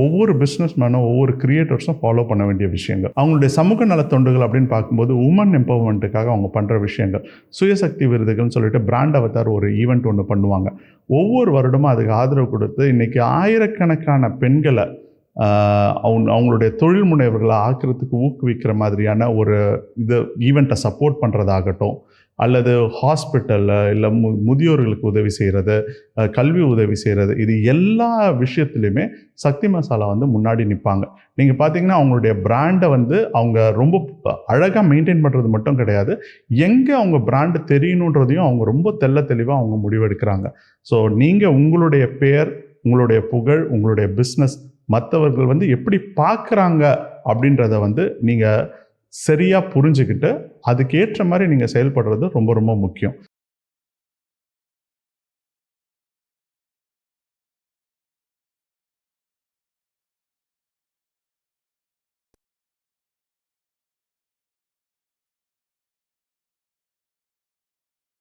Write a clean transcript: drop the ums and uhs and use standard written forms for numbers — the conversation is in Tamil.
ஒவ்வொரு பிஸ்னஸ் மேனும் ஒவ்வொரு கிரியேட்டர்ஸும் ஃபாலோ பண்ண வேண்டிய விஷயங்கள், அவங்களுடைய சமூக நலத்தொண்டுகள் அப்படின்னு பார்க்கும்போது உமன் எம்பவர்மெண்ட்டுக்காக அவங்க பண்ணுற விஷயங்கள், சுயசக்தி விருதுகள்னு சொல்லிட்டு பிராண்ட் அவதார் ஒரு ஈவெண்ட் ஒன்று பண்ணுவாங்க. ஒவ்வொரு வருடமும் அதுக்கு ஆதரவு கொடுத்து இன்றைக்கி ஆயிரக்கணக்கான பெண்களை அவங்களுடைய தொழில் முனைவர்களை ஆக்கிறதுக்கு ஊக்குவிக்கிற மாதிரியான ஒரு ஈவெண்ட்டை சப்போர்ட் பண்ணுறதாகட்டும், அல்லது ஹாஸ்பிட்டலில் இல்லை முதியோர்களுக்கு உதவி செய்கிறது, கல்வி உதவி செய்கிறது, இது எல்லா விஷயத்துலையுமே சக்தி மசாலா முன்னாடி நிற்பாங்க. நீங்கள் பார்த்தீங்கன்னா அவங்களுடைய பிராண்டை அவங்க ரொம்ப அழகாக மெயின்டைன் பண்ணுறது மட்டும் கிடையாது, எங்கே அவங்க பிராண்டு தெரியணுன்றதையும் அவங்க ரொம்ப தெளிவாக அவங்க முடிவெடுக்கிறாங்க. ஸோ நீங்கள் உங்களுடைய பெயர், உங்களுடைய புகழ், உங்களுடைய பிஸ்னஸ் மற்றவர்கள் எப்படி பார்க்குறாங்க அப்படின்றத நீங்கள் சரியாக புரிஞ்சுக்கிட்டு அதுக்கேற்ற மாதிரி நீங்கள் செயல்படுறது ரொம்ப ரொம்ப முக்கியம்.